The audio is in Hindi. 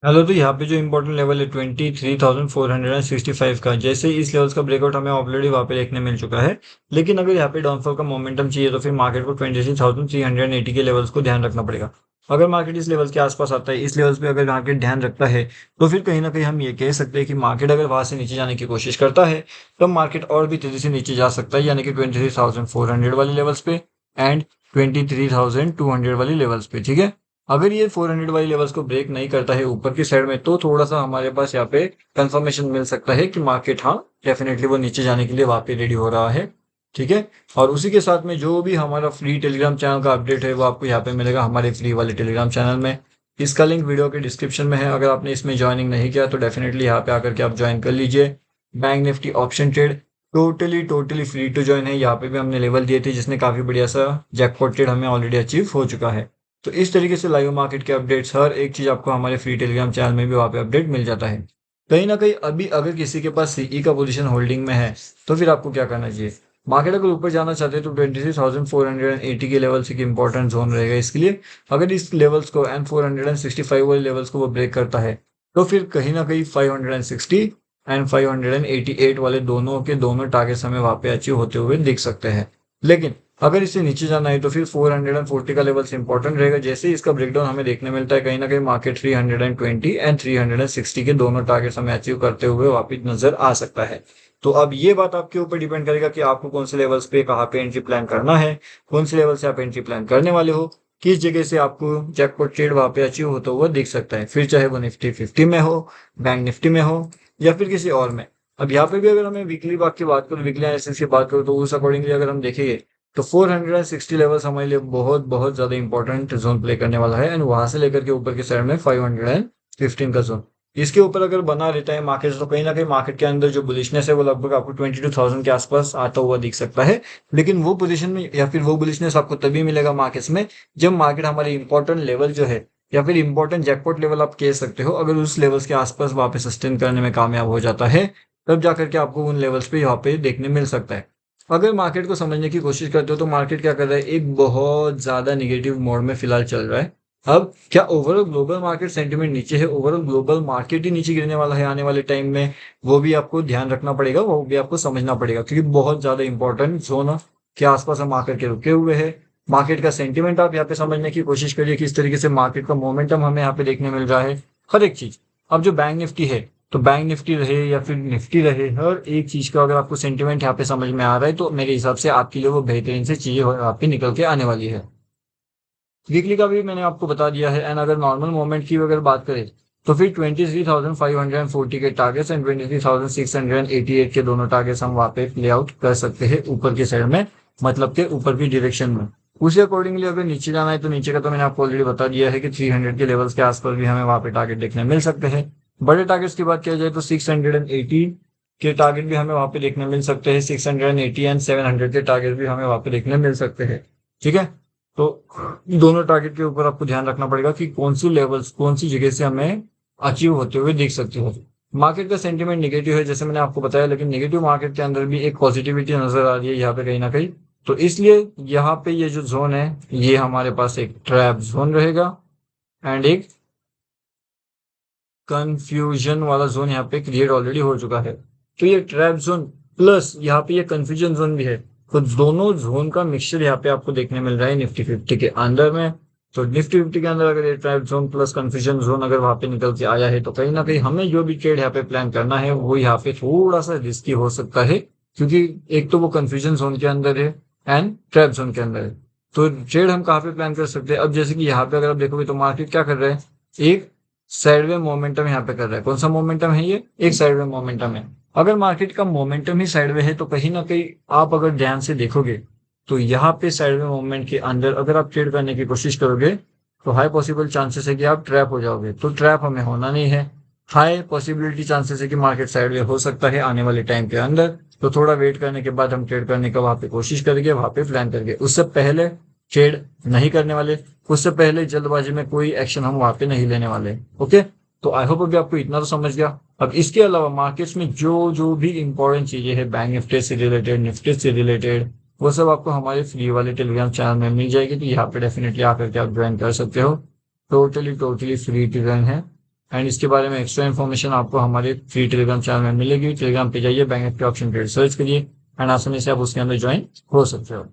हेलो। तो यहाँ पे जो इम्पोर्टेंट लेवल है 23,465 का, जैसे इस लेवल्स का ब्रेकआउट हमें ऑलरेडी वहाँ पे देखने मिल चुका है। लेकिन अगर यहाँ पे डाउनफॉल का मोमेंटम चाहिए तो फिर मार्केट को 23,380 के लेवल्स को ध्यान रखना पड़ेगा। अगर मार्केट इस लेवल्स के आसपास आता है, इस लेवल्स पे अगर मार्केट ध्यान रखता है, तो फिर कहीं ना कहीं हम ये कह सकते हैं कि मार्केट अगर वहां से नीचे जाने की कोशिश करता है तो मार्केट और भी तेजी से नीचे जा सकता है, यानी कि 23,400 वाले लेवल्स पे एंड 23,200 वाली लेवल्स पे। ठीक है। अगर ये 400 वाली लेवल्स को ब्रेक नहीं करता है ऊपर की साइड में, तो थोड़ा सा हमारे पास यहाँ पे कंफर्मेशन मिल सकता है कि मार्केट, हाँ, डेफिनेटली वो नीचे जाने के लिए वहां पे रेडी हो रहा है। ठीक है। और उसी के साथ में जो भी हमारा फ्री टेलीग्राम चैनल का अपडेट है वो आपको यहाँ पे मिलेगा हमारे फ्री वाले टेलीग्राम चैनल में। इसका लिंक वीडियो के डिस्क्रिप्शन में है। अगर आपने इसमें ज्वाइनिंग नहीं किया तो डेफिनेटली यहाँ पे आकर के आप ज्वाइन कर लीजिए। Bank nifty option trade totally totally free to join है। यहाँ पे भी हमने लेवल दिए थे जिसने काफी बढ़िया सा जैकपॉट ट्रेड हमें ऑलरेडी अचीव हो चुका है। तो इस तरीके से लाइव मार्केट के अपडेट्स, हर एक चीज आपको हमारे फ्री टेलीग्राम चैनल में भी वहाँ पे अपडेट मिल जाता है। कहीं ना कहीं अभी अगर किसी के पास सीई का पोजीशन होल्डिंग में है तो फिर आपको क्या करना चाहिए। मार्केट अगर ऊपर जाना चाहते हैं तो 23,480 के लेवल से एक इंपॉर्टेंट जोन रहेगा इसके लिए। अगर इस लेवल्स को एंड 465 वाले लेवल्स को वो ब्रेक करता है तो फिर कहीं ना कहीं 560 एंड 588 वाले दोनों के दोनों टारगेट्स हमें वहां पे अचीव होते हुए दिख सकते हैं। लेकिन अगर इससे नीचे जाना है तो फिर 440 का लेवल इंपॉर्टेंट रहेगा। जैसे ही इसका ब्रेकडाउन हमें देखने मिलता है, कहीं ना कहीं मार्केट 320 एंड 360 के दोनों टारगेट्स हमें अचीव करते हुए वापस नजर आ सकता है। तो अब ये बात आपके ऊपर डिपेंड करेगा कि आपको कौन से लेवल्स पे कहाँ पे एंट्री प्लान करना है, कौन से लेवल से आप एंट्री प्लान करने वाले हो, किस जगह से आपको जैकपॉट ट्रेड वहां पे अचीव होता हुआ दिख सकता है, फिर चाहे वो निफ्टी 50 में हो, बैंक निफ्टी में हो, या फिर किसी और में। अब यहाँ पे भी अगर हमें वीकली बात की बात करूँ, वीकली एनालिसिस की बात करूँ, तो उस अकॉर्डिंगली अगर हम देखेंगे तो 460 लेवल्स हमारे लिए बहुत बहुत ज्यादा इंपॉर्टेंट जोन प्ले करने वाला है। एंड वहां से लेकर के ऊपर के साइड में 515 का जोन, इसके ऊपर अगर बना रहता है मार्केट, तो कहीं ना कहीं मार्केट के अंदर जो बुलिशनेस है वो लगभग आपको 22,000 के आसपास आता हुआ दिख सकता है। लेकिन वो पोजीशन में या फिर वो बुलिशनेस आपको तभी मिलेगा मार्केट्स में जब मार्केट हमारे इंपॉर्टेंट लेवल जो है, या फिर इंपॉर्टेंट जैकपॉट लेवल आप कह सकते हो, अगर उस लेवल्स के आसपास वहां पे सस्टेन करने में कामयाब हो जाता है, तब जाकर के आपको उन लेवल्स पे यहाँ पे देखने मिल सकता है। अगर मार्केट को समझने की कोशिश करते हो तो मार्केट क्या कर रहा है, एक बहुत ज्यादा निगेटिव मोड में फिलहाल चल रहा है। अब क्या ओवरऑल ग्लोबल मार्केट सेंटीमेंट नीचे है, ओवरऑल ग्लोबल मार्केट ही नीचे गिरने वाला है आने वाले टाइम में, वो भी आपको ध्यान रखना पड़ेगा, वो भी आपको समझना पड़ेगा, क्योंकि बहुत ज्यादा इंपॉर्टेंट जोन के आसपास हम आकर के रुके हुए हैं। मार्केट का सेंटीमेंट आप यहाँ पे समझने की कोशिश करिए, किस तरीके से मार्केट का मोमेंटम हमें यहाँ पे देखने मिल रहा है, हर एक चीज। अब जो बैंक निफ्टी है, तो बैंक निफ्टी रहे या फिर निफ्टी रहे, हर एक चीज का अगर आपको सेंटीमेंट यहाँ पे समझ में आ रहा है तो मेरे हिसाब से आपके लिए वो बेहतरीन से चीजें यहाँ पे निकल के आने वाली है। वीकली का भी मैंने आपको बता दिया है। एंड अगर नॉर्मल मूवमेंट की अगर बात करें तो फिर 23,540 के टारगेट्स एंड 23,688 के दोनों टारगेट्स हम वहां पे प्ले आउट कर सकते हैं ऊपर के साइड में, मतलब के ऊपर की डायरेक्शन में। उसी अकॉर्डिंगली अगर नीचे जाना है तो नीचे का तो मैंने आपको ऑलरेडी बता दिया है कि 300 के लेवल्स के आसपास भी हमें वहां पे टारगेट देखने मिल सकते हैं। बड़े टारगेट्स की बात किया जाए तो 680 के टारगेट भी हमें वहां पे देखने मिल सकते हैं, 680 एंड 700 के टारगेट भी हमें वहां पे देखने मिल सकते हैं। ठीक है। तो दोनों टारगेट के ऊपर आपको ध्यान रखना पड़ेगा कि कौन सी लेवल्स, कौन सी जगह से हमें अचीव होते हुए देख सकते हो। मार्केट का सेंटीमेंट नेगेटिव है जैसे मैंने आपको बताया, लेकिन नेगेटिव मार्केट के अंदर भी एक पॉजिटिविटी नजर आ रही है यहाँ पे कहीं ना कहीं। तो इसलिए यहाँ पे ये जो जोन है ये हमारे पास एक ट्रैप जोन रहेगा एंड एक कंफ्यूजन वाला जोन यहाँ पे क्रिएट ऑलरेडी हो चुका है। तो ये ट्रैप जोन प्लस यहाँ पे ये कंफ्यूजन जोन भी है, तो दोनों जोन का मिक्सचर यहाँ पे आपको देखने मिल रहा है निफ्टी 50 के अंदर में। तो निफ्टी 50 के अंदर अगर ये trap zone plus confusion zone अगर वहां पे निकल के आया है तो कहीं ना कहीं हमें जो भी ट्रेड यहाँ पे प्लान करना है वो यहाँ पे थोड़ा सा रिस्की हो सकता है, क्योंकि एक तो वो कंफ्यूजन जोन के अंदर है एंड ट्रैप जोन के अंदर है। तो ट्रेड हम कहाँ पे प्लान कर सकते हैं, अब जैसे कि यहाँ पे अगर आप देखोगे तो मार्केट क्या कर रहा है, एक साइडवे मोमेंटम यहाँ पे कर रहा है। कौन सा मोमेंटम है ये, एक साइडवे मोमेंटम है। अगर मार्केट का मोमेंटम ही साइडवे है तो कहीं ना कहीं आप अगर ध्यान से देखोगे तो यहाँ पे साइडवे मूवमेंट के अंदर अगर आप ट्रेड करने की कोशिश करोगे तो हाई पॉसिबल चांसेस है कि आप ट्रैप हो जाओगे। तो ट्रैप हमें होना नहीं है। हाई पॉसिबिलिटी चांसेस है कि मार्केट साइडवे हो सकता है आने वाले टाइम के अंदर। तो थोड़ा वेट करने के बाद हम ट्रेड करने का वहां पे कोशिश करेंगे, वहां पे प्लान करेंगे, उससे पहले ट्रेड नहीं करने वाले, उससे पहले जल्दबाजी में कोई एक्शन हम वहां पे नहीं लेने वाले। ओके। तो आई होप अभी आपको इतना तो समझ गया। अब इसके अलावा मार्केट्स में जो जो भी इंपॉर्टेंट चीजें हैं बैंक निफ्टी से रिलेटेड, निफ्टी से रिलेटेड, वो सब आपको हमारे फ्री वाले टेलीग्राम चैनल में मिल जाएगी। तो यहाँ पे डेफिनेटली आकर के आप ज्वाइन कर सकते हो। Totally totally free to join है। एंड इसके बारे में एक्स्ट्रा इन्फॉर्मेशन आपको हमारे फ्री टेलीग्राम चैनल में मिलेगी। टेलीग्राम पे जाइए, bank nifty option trade search करिए एंड आसानी से आप उसके अंदर ज्वाइन हो सकते हो।